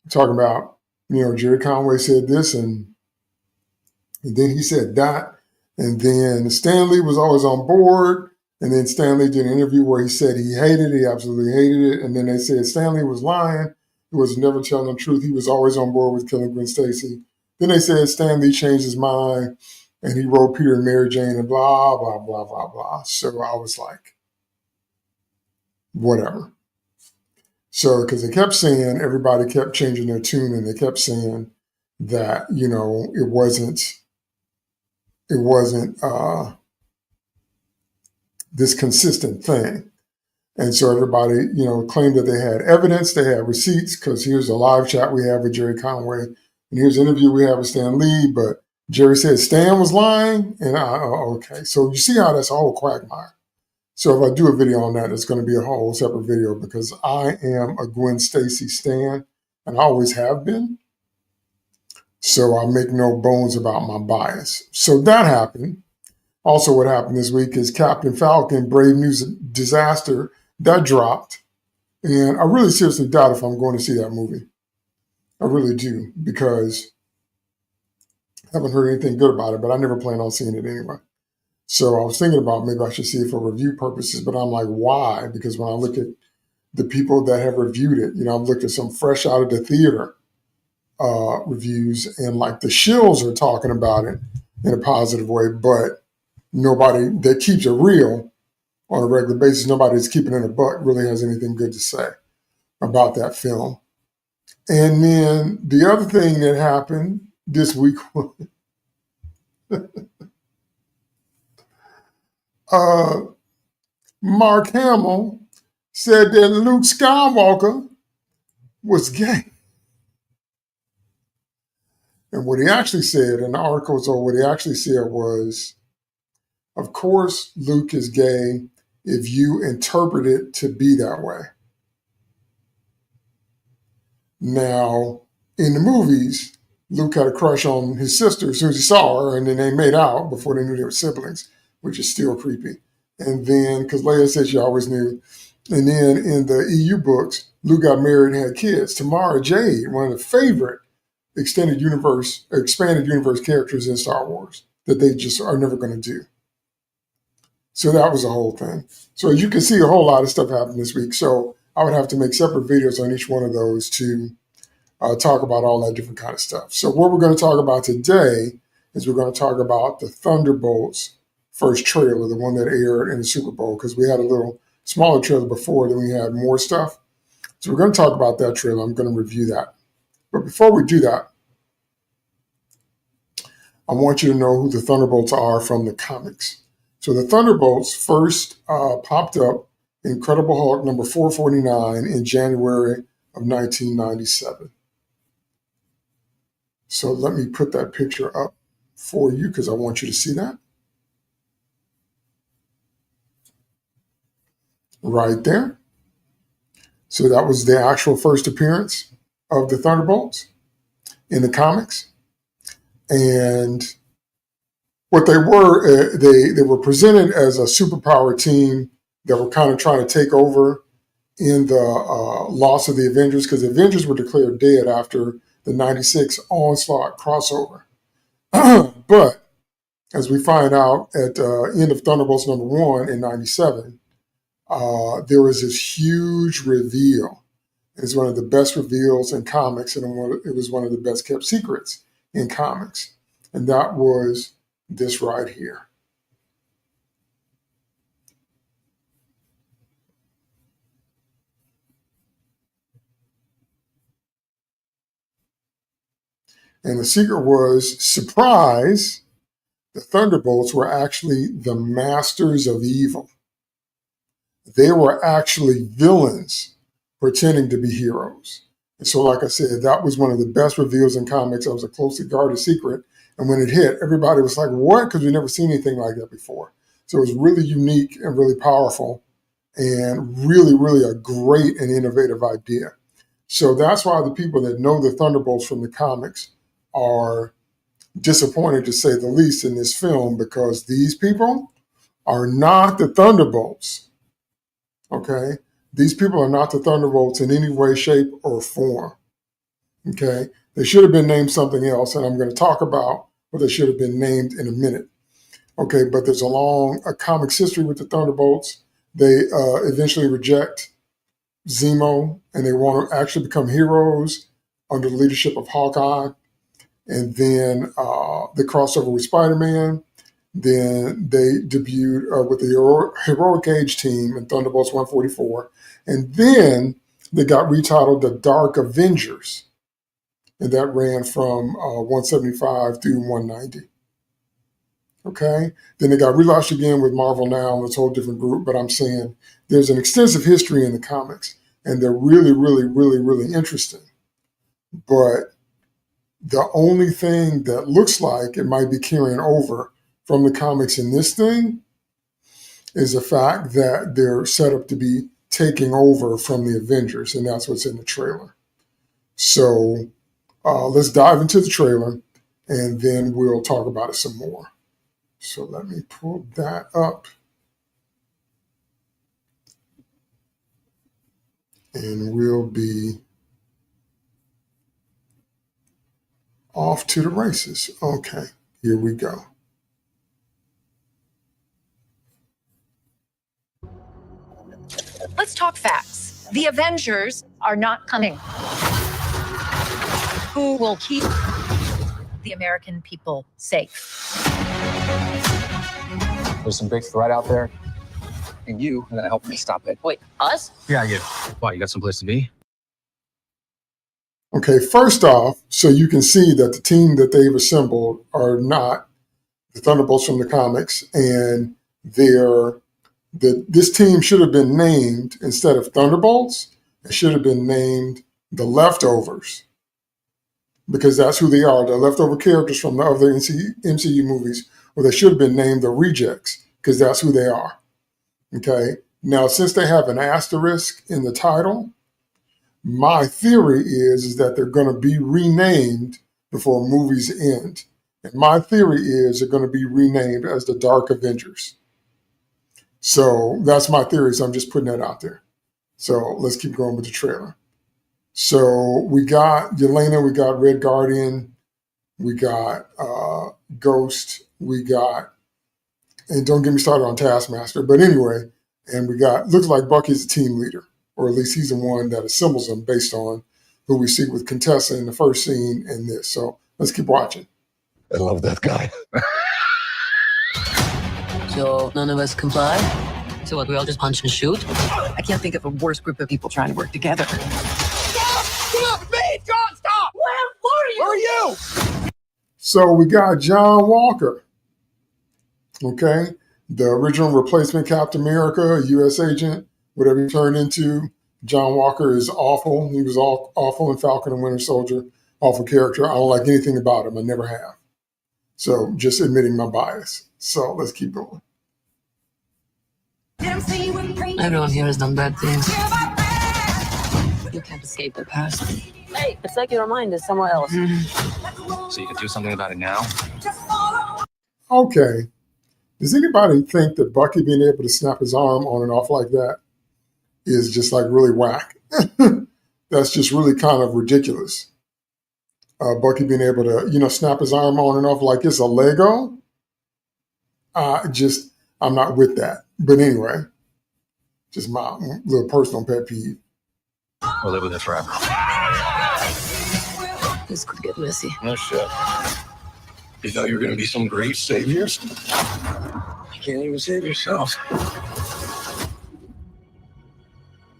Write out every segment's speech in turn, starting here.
talking about, Jerry Conway said this and then he said that. And then Stan Lee was always on board. And then Stan Lee did an interview where he said he absolutely hated it. And then they said Stan Lee was lying. He was never telling the truth. He was always on board with killing Gwen Stacy. Then they said Stan Lee changed his mind and he wrote Peter and Mary Jane and blah, blah, blah, blah, blah. So I was like, whatever. So, because they kept saying, everybody kept changing their tune and they kept saying that, it wasn't this consistent thing. And so everybody, claimed that they had evidence, they had receipts, because here's a live chat we have with Jerry Conway, and here's an interview we have with Stan Lee, but Jerry said Stan was lying, and okay. So you see how that's a whole quagmire. So if I do a video on that, it's going to be a whole separate video because I am a Gwen Stacy stan, and I always have been. So I make no bones about my bias. So that happened. Also, what happened this week is Captain Falcon, Brave New Disaster, that dropped. And I really seriously doubt if I'm going to see that movie. I really do, because I haven't heard anything good about it, but I never plan on seeing it anyway. So I was thinking about maybe I should see it for review purposes, but I'm like, why? Because when I look at the people that have reviewed it, I've looked at some fresh out of the theater reviews, and like the shills are talking about it in a positive way, but nobody that keeps it real on a regular basis, nobody that's keeping it a buck really has anything good to say about that film. And then the other thing that happened this week was Mark Hamill said that Luke Skywalker was gay. And what he actually said in the articles, or what he actually said was, of course, Luke is gay if you interpret it to be that way. Now, in the movies, Luke had a crush on his sister as soon as he saw her, and then they made out before they knew they were siblings, which is still creepy. And then, because Leia said she always knew. And then in the EU books, Luke got married and had kids. Tamara Jade, one of the favorite expanded universe characters in Star Wars that they just are never going to do. So that was the whole thing. So as you can see, a whole lot of stuff happened this week. So I would have to make separate videos on each one of those to talk about all that different kind of stuff. So what we're going to talk about today is we're going to talk about the Thunderbolts first trailer, the one that aired in the Super Bowl, because we had a little smaller trailer before, then we had more stuff. So we're going to talk about that trailer. I'm going to review that. But before we do that, I want you to know who the Thunderbolts are from the comics. So the Thunderbolts first popped up in Incredible Hulk number 449 in January of 1997. So let me put that picture up for you because I want you to see that. Right there. So that was the actual first appearance of the Thunderbolts in the comics. And what they were, they were presented as a superpower team that were kind of trying to take over in the loss of the Avengers, because the Avengers were declared dead after the 96 Onslaught crossover. But as we find out at the end of Thunderbolts number 1 in 97, there was this huge reveal. It's one of the best reveals in comics, and it was one of the best kept secrets in comics. And that was this right here. And the secret was, surprise, the Thunderbolts were actually the masters of evil. They were actually villains pretending to be heroes. And so, like I said, that was one of the best reveals in comics. That was a closely guarded secret. And when it hit, everybody was like, what? Because we'd never seen anything like that before. So it was really unique and really powerful and really, really a great and innovative idea. So that's why the people that know the Thunderbolts from the comics are disappointed, to say the least, in this film, because these people are not the Thunderbolts. Okay? These people are not the Thunderbolts in any way, shape, or form. Okay? They should have been named something else, and I'm going to talk about what they should have been named in a minute. Okay, but there's a comics history with the Thunderbolts. They eventually reject Zemo, and they want to actually become heroes under the leadership of Hawkeye. And then they crossed over with Spider-Man. Then they debuted with the Heroic Age team in Thunderbolts 144. And then they got retitled the Dark Avengers. And that ran from 175 through 190. Okay? Then they got relaunched again with Marvel Now, and it's a whole different group. But I'm saying there's an extensive history in the comics, and they're really, really, really, really interesting. But the only thing that looks like it might be carrying over from the comics in this thing is the fact that they're set up to be taking over from the Avengers, and that's what's in the trailer. So let's dive into the trailer, and then we'll talk about it some more. So let me pull that up. And we'll be off to the races. Okay, here we go. Let's talk facts. The Avengers are not coming. Who will keep the American people safe? There's some big threat out there, and you are gonna help me stop it. Wait, us? Yeah, you. Why, you got someplace to be? Okay, first off, so you can see that the team that they've assembled are not the Thunderbolts from the comics, and this team should have been named, instead of Thunderbolts, it should have been named the Leftovers, because that's who they are. The leftover characters from the other MCU movies, or they should have been named the Rejects, because that's who they are. Okay, now since they have an asterisk in the title, my theory is that they're going to be renamed before movies end. And my theory is they're going to be renamed as the Dark Avengers. So that's my theory, so I'm just putting that out there. So let's keep going with the trailer. So we got Yelena, we got Red Guardian, we got Ghost, we got, and don't get me started on Taskmaster, but anyway, and we got, looks like Bucky's the team leader, or at least he's the one that assembles them based on who we see with Contessa in the first scene and this. So let's keep watching. I love that guy. So none of us comply? So what, we all just punch and shoot? I can't think of a worse group of people trying to work together. Stop! Speed! John, stop! Where are you? So we got John Walker, okay? The original replacement Captain America, U.S. agent, whatever he turned into. John Walker is awful. He was awful in Falcon and Winter Soldier. Awful character. I don't like anything about him. I never have. So just admitting my bias. So let's keep going. Everyone here has done bad things. You can't escape the past. Hey, it's like your mind is somewhere else. So you can do something about it now? Okay. Does anybody think that Bucky being able to snap his arm on and off like that is just like really whack? That's just really kind of ridiculous. Bucky being able to, snap his arm on and off like it's a Lego. I'm not with that. But anyway, just my little personal pet peeve. We'll live with it forever. This could get messy. No shit. You thought you were going to be some great saviors? You can't even save yourself.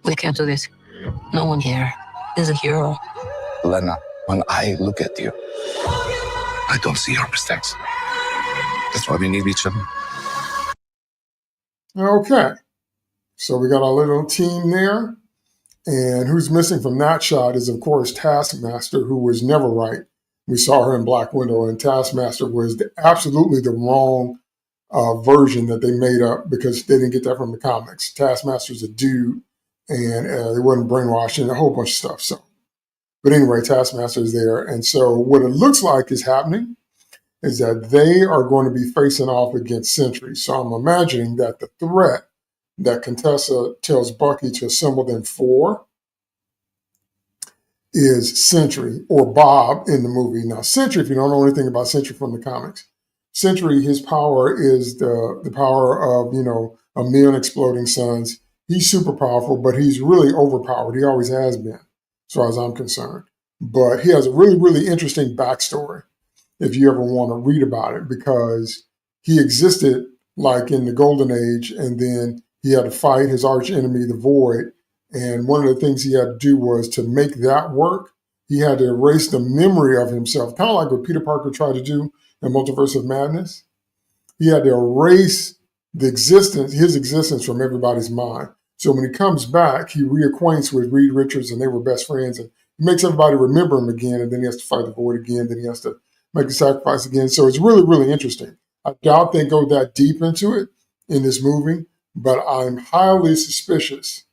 We can't do this. No one here is a hero. Lena, when I look at you, I don't see your mistakes. That's why we need each other. Okay. So we got our little team there. And who's missing from that shot is, of course, Taskmaster, who was never right. We saw her in Black Widow, and Taskmaster was absolutely the wrong version that they made up because they didn't get that from the comics. Taskmaster's a dude, and they wasn't brainwashed and a whole bunch of stuff. So, but anyway, Taskmaster is there. And so what it looks like is happening is that they are going to be facing off against Sentry. So I'm imagining that the threat that Contessa tells Bucky to assemble them for is Sentry, or Bob in the movie. Now, Sentry, if you don't know anything about Sentry from the comics, Sentry, his power is the power of, a million exploding suns. He's super powerful, but he's really overpowered. He always has been, as far as I'm concerned. But he has a really, really interesting backstory if you ever want to read about it, because he existed like in the Golden Age, and then he had to fight his arch enemy, the Void. And one of the things he had to do was, to make that work, he had to erase the memory of himself, kind of like what Peter Parker tried to do in Multiverse of Madness. He had to erase his existence from everybody's mind. So when he comes back, he reacquaints with Reed Richards, and they were best friends, and he makes everybody remember him again, and then he has to fight the Void again, then he has to make a sacrifice again. So it's really, really interesting. I doubt they go that deep into it in this movie, but I'm highly suspicious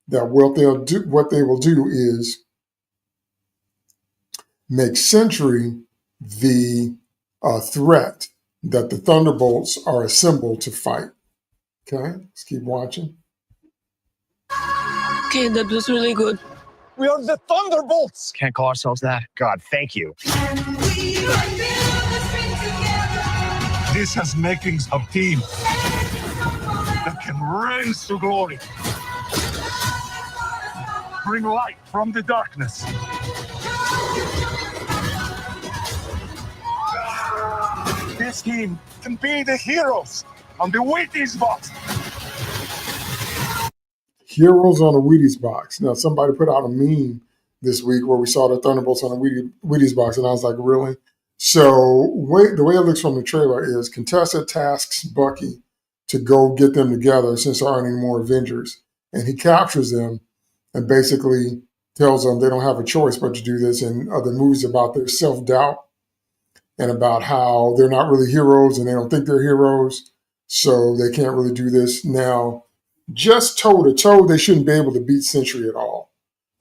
that what they will do is make Sentry the threat that the Thunderbolts are assembled to fight. Okay, let's keep watching. Okay, that was really good. We are the Thunderbolts. Can't call ourselves that. God, thank you. This has makings of team that can raise to glory. Bring light from the darkness. This team can be the heroes on the Wheaties box. Heroes on a Wheaties box. Now, somebody put out a meme this week where we saw the Thunderbolts on a Wheaties box, and I was like, really? So the way it looks from the trailer is Contessa tasks Bucky to go get them together since there aren't any more Avengers. And he captures them and basically tells them they don't have a choice but to do this. And other movies about their self-doubt and about how they're not really heroes and they don't think they're heroes, so they can't really do this. Now, just toe-to-toe, they shouldn't be able to beat Sentry at all.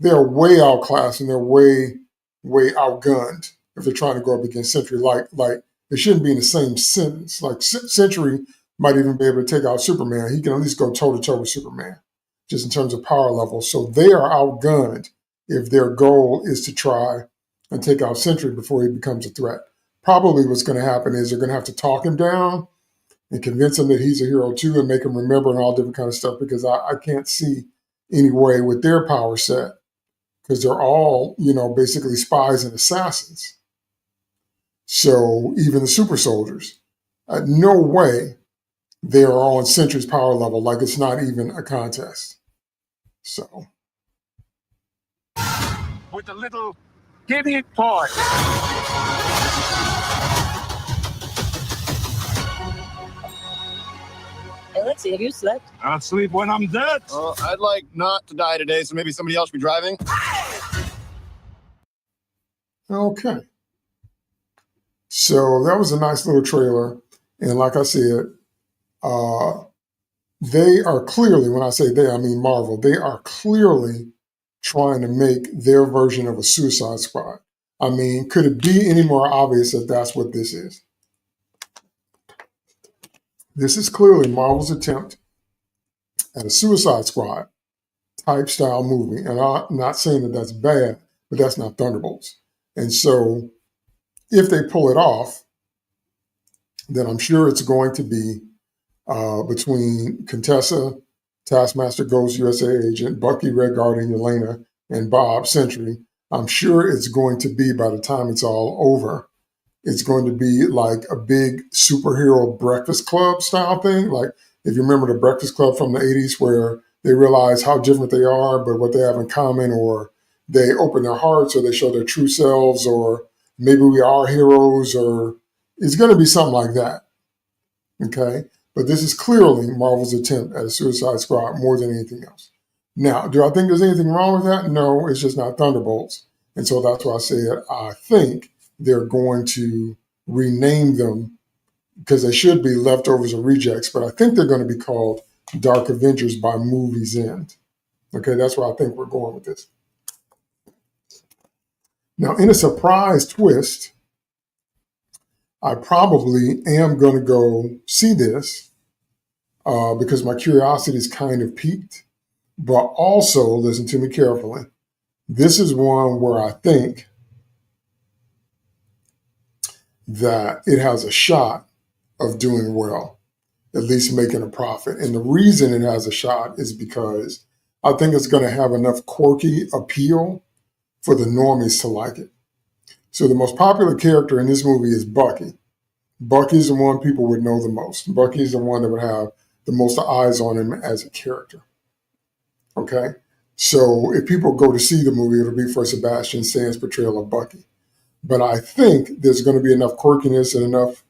They're way outclassed and they're way, way outgunned if they're trying to go up against Sentry. Like they shouldn't be in the same sentence. Like Sentry might even be able to take out Superman. He can at least go toe-to-toe with Superman, just in terms of power level. So they are outgunned if their goal is to try and take out Sentry before he becomes a threat. Probably what's going to happen is they're going to have to talk him down and convince him that he's a hero too, and make him remember and all different kind of stuff, because I can't see any way with their power set, because they're all, basically spies and assassins. So even the super soldiers, no way they are on Sentry's power level, like it's not even a contest. So. With a little giddy toy. Alexi, have you slept? I'll sleep when I'm dead. I'd like not to die today, so maybe somebody else be driving. Okay. So that was a nice little trailer. And like I said, they are clearly, when I say they, I mean Marvel, they are clearly trying to make their version of a Suicide Squad. I mean, could it be any more obvious that that's what this is? This is clearly Marvel's attempt at a Suicide Squad type style movie. And I'm not saying that that's bad, but that's not Thunderbolts. And so if they pull it off, then I'm sure it's going to be between Contessa, Taskmaster, Ghost, USA Agent, Bucky, Red Guardian, Yelena, and Bob, Sentry. I'm sure it's going to be, by the time it's all over, it's going to be like a big superhero Breakfast Club style thing. Like if you remember the Breakfast Club from the 80s, where they realize how different they are, but what they have in common, or they open their hearts, or they show their true selves, or maybe we are heroes, or it's going to be something like that. Okay. But this is clearly Marvel's attempt at a Suicide Squad more than anything else. Now, do I think there's anything wrong with that? No, it's just not Thunderbolts. And so that's why I said I think they're going to rename them, because they should be leftovers or rejects, but I think they're going to be called Dark Avengers by movie's end. Okay, that's where I think we're going with this. Now, in a surprise twist, I probably am going to go see this because my curiosity is kind of piqued. But also, listen to me carefully. This is one where I think that it has a shot of doing well, at least making a profit. And the reason it has a shot is because I think it's going to have enough quirky appeal for the normies to like it. So the most popular character in this movie is Bucky. Bucky's the one people would know the most. Bucky's the one that would have the most eyes on him as a character. Okay? So if people go to see the movie, it'll be for Sebastian Stan's portrayal of Bucky. But I think there's going to be enough quirkiness and enough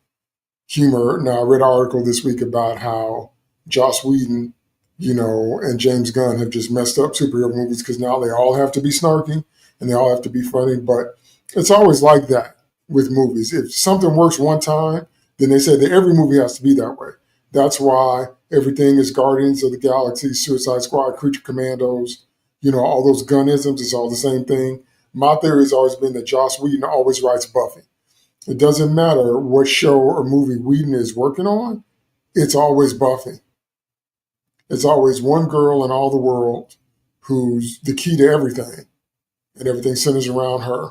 humor. Now, I read an article this week about how Joss Whedon, and James Gunn have just messed up superhero movies because now they all have to be snarky and they all have to be funny. But it's always like that with movies. If something works one time, then they say that every movie has to be that way. That's why everything is Guardians of the Galaxy, Suicide Squad, Creature Commandos, all those gun-isms, it's all the same thing. My theory has always been that Joss Whedon always writes Buffy. It doesn't matter what show or movie Whedon is working on, it's always Buffy. It's always one girl in all the world who's the key to everything, and everything centers around her.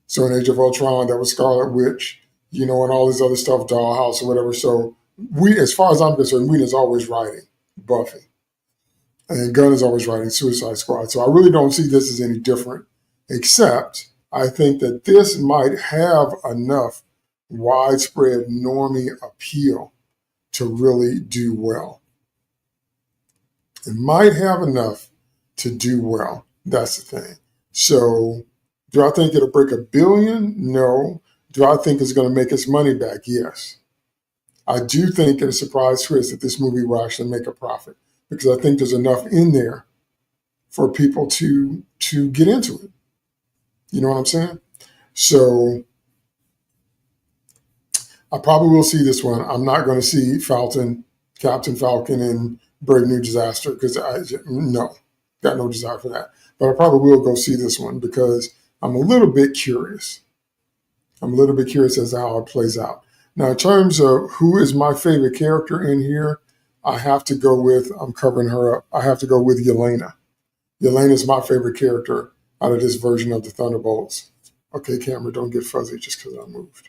So in Age of Ultron, that was Scarlet Witch, and all this other stuff, Dollhouse or whatever. So as far as I'm concerned, Whedon is always writing Buffy. And Gunn is always writing Suicide Squad. So I really don't see this as any different, except I think that this might have enough widespread normie appeal to really do well. It might have enough to do well. That's the thing. So do I think it'll break $1 billion? No. Do I think it's going to make its money back? Yes. I do think, in a surprise twist, that this movie will actually make a profit, because I think there's enough in there for people to get into it. You know what I'm saying? So I probably will see this one. I'm not going to see Captain Falcon and Brave New Disaster, because got no desire for that. But I probably will go see this one because I'm a little bit curious. I'm a little bit curious as to how it plays out. Now, in terms of who is my favorite character in here, I have to go with, I'm covering her up, I have to go with Yelena. Yelena is my favorite character out of this version of the Thunderbolts. Okay, camera, don't get fuzzy just because I moved.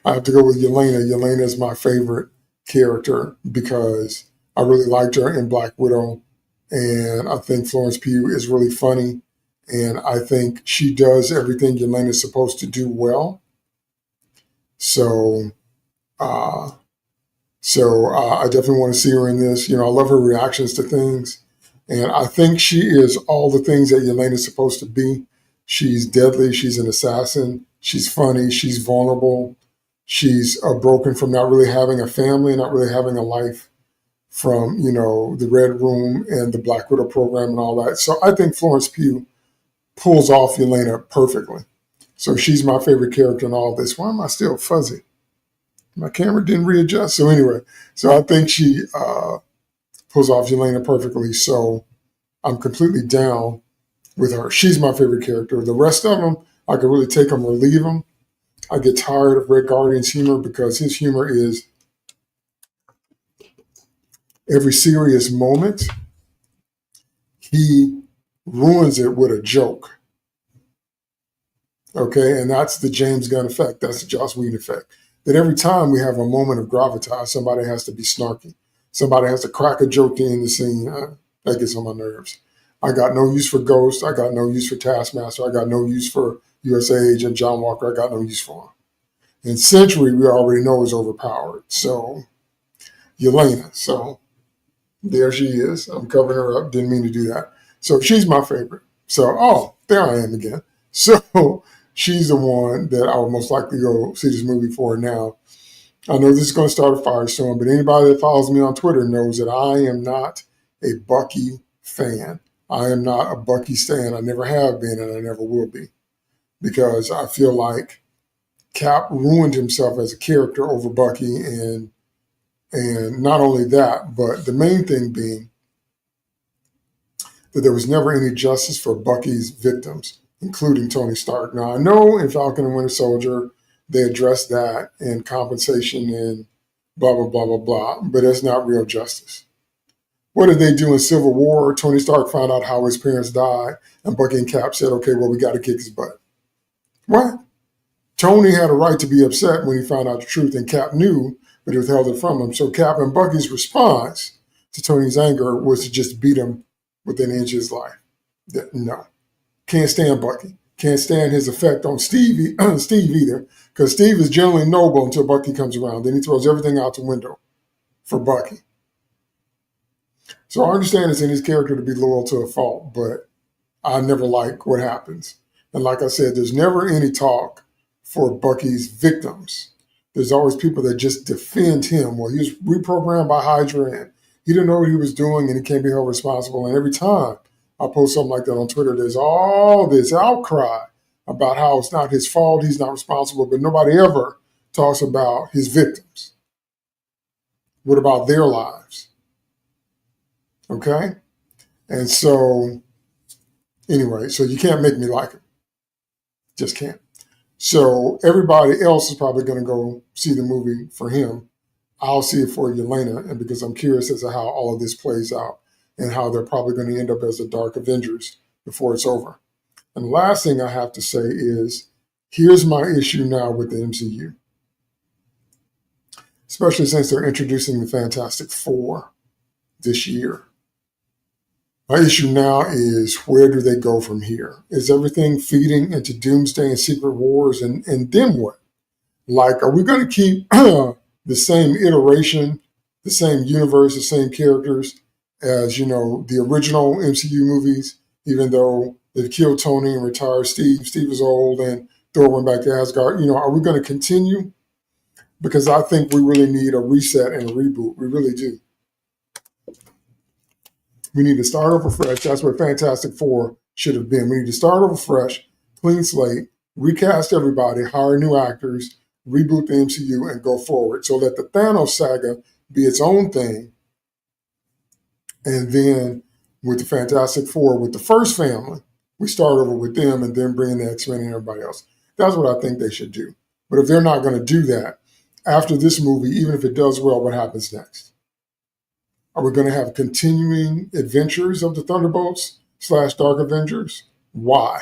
I have to go with Yelena. Yelena is my favorite character because I really liked her in Black Widow, and I think Florence Pugh is really funny, and I think she does everything Yelena is supposed to do well. So I definitely want to see her in this. I love her reactions to things, and I think she is all the things that Yelena is supposed to be. She's deadly. She's an assassin. She's funny. She's vulnerable. She's broken from not really having a family, not really having a life, from, the Red Room and the Black Widow program and all that. So I think Florence Pugh pulls off Yelena perfectly. So she's my favorite character in all of this. Why am I still fuzzy? My camera didn't readjust. So anyway, I think she pulls off Yelena perfectly. So I'm completely down with her. She's my favorite character. The rest of them, I could really take them or leave them. I get tired of Red Guardian's humor because his humor is every serious moment, he ruins it with a joke. Okay, and that's the James Gunn effect. That's the Joss Whedon effect. That every time we have a moment of gravitas, somebody has to be snarky. Somebody has to crack a joke to end the scene. That gets on my nerves. I got no use for Ghost. I got no use for Taskmaster. I got no use for USA Agent John Walker. I got no use for him. And Century, we already know, is overpowered. So, Yelena. So, there she is. I'm covering her up. Didn't mean to do that. So, she's my favorite. So, there I am again. So, she's the one that I would most likely go see this movie for now. I know this is going to start a firestorm, but anybody that follows me on Twitter knows that I am not a Bucky fan. I am not a Bucky stan. I never have been, and I never will be, because I feel like Cap ruined himself as a character over Bucky, and not only that, but the main thing being that there was never any justice for Bucky's victims, including Tony Stark. Now, I know in Falcon and Winter Soldier, they address that and compensation and blah, blah, blah, blah, blah. But that's not real justice. What did they do in Civil War? Tony Stark found out how his parents died, and Bucky and Cap said, okay, well, we got to kick his butt. What? Tony had a right to be upset when he found out the truth, and Cap knew, but he withheld it from him. So Cap and Bucky's response to Tony's anger was to just beat him within an inch of his life. No. Can't stand Bucky. Can't stand his effect on Steve either, because Steve is generally noble until Bucky comes around. Then he throws everything out the window for Bucky. So I understand it's in his character to be loyal to a fault, but I never like what happens. And like I said, there's never any talk for Bucky's victims. There's always people that just defend him. Well, he was reprogrammed by Hydra, and he didn't know what he was doing, and he can't be held responsible. And every time I post something like that on Twitter, there's all this outcry about how it's not his fault, he's not responsible, but nobody ever talks about his victims. What about their lives? Okay? And so, anyway, so you can't make me like him. Just can't. So everybody else is probably going to go see the movie for him. I'll see it for Yelena, and because I'm curious as to how all of this plays out and how they're probably going to end up as the Dark Avengers before it's over. And the last thing I have to say is, here's my issue now with the MCU, especially since they're introducing the Fantastic Four this year. My issue now is, where do they go from here? Is everything feeding into Doomsday and Secret Wars, and then what? Like, are we going to keep the same iteration, the same universe, the same characters as, you know, the original MCU movies, even though they've killed Tony and retired Steve. Steve is old and Thor went back to Asgard. You know, are we going to continue? Because I think we really need a reset and a reboot. We really do. We need to start over fresh. That's what Fantastic Four should have been. We need to start over fresh, clean slate, recast everybody, hire new actors, reboot the MCU, and go forward. So let the Thanos saga be its own thing. And then with the Fantastic Four, with the first family, we start over with them and then bring in the X-Men and everybody else. That's what I think they should do. But if they're not going to do that, after this movie, even if it does well, what happens next? Are we going to have continuing adventures of the Thunderbolts / Dark Avengers? Why?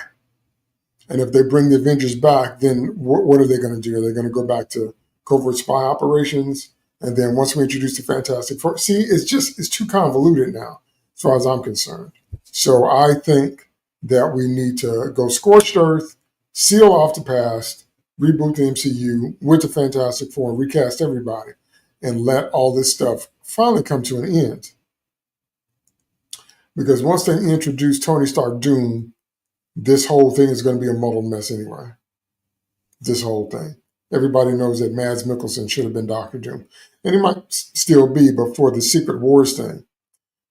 And if they bring the Avengers back, then what are they going to do? Are they going to go back to covert spy operations? And then once we introduce the Fantastic Four, see, it's too convoluted now, as far as I'm concerned. So I think that we need to go scorched earth, seal off the past, reboot the MCU with the Fantastic Four, and recast everybody, and let all this stuff finally come to an end. Because once they introduce Tony Stark Doom, this whole thing is going to be a muddled mess anyway. This whole thing. Everybody knows that Mads Mikkelsen should have been Dr. Doom. And he might still be, but for the Secret Wars thing.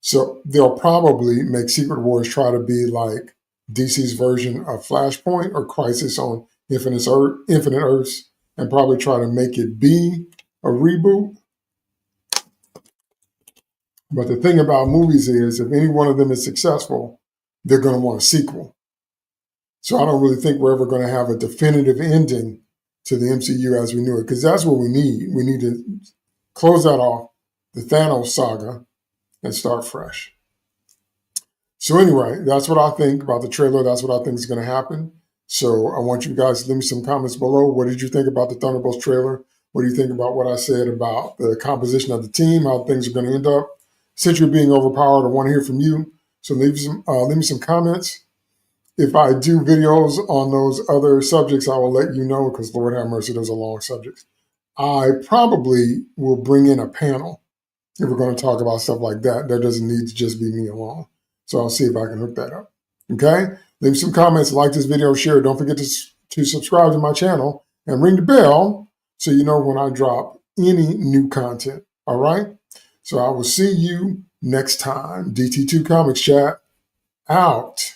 So they'll probably make Secret Wars try to be like DC's version of Flashpoint or Crisis on Infinite Earths, and probably try to make it be a reboot. But the thing about movies is, if any one of them is successful, they're going to want a sequel. So I don't really think we're ever going to have a definitive ending to the MCU as we knew it, because that's what we need. We need to close that off, the Thanos saga, and start fresh. So anyway, that's what I think about the trailer. That's what I think is going to happen. So I want you guys to leave me some comments below. What did you think about the Thunderbolts trailer? What do you think about what I said about the composition of the team, how things are going to end up? Since you're being overpowered, I want to hear from you. So leave me some comments. If I do videos on those other subjects, I will let you know, because Lord have mercy, those are long subjects. I probably will bring in a panel if we're going to talk about stuff like that. That doesn't need to just be me alone. So I'll see if I can hook that up. Okay? Leave some comments, like this video, share it. Don't forget to subscribe to my channel and ring the bell so you know when I drop any new content. All right? So I will see you next time. DT2 Comics Chat out.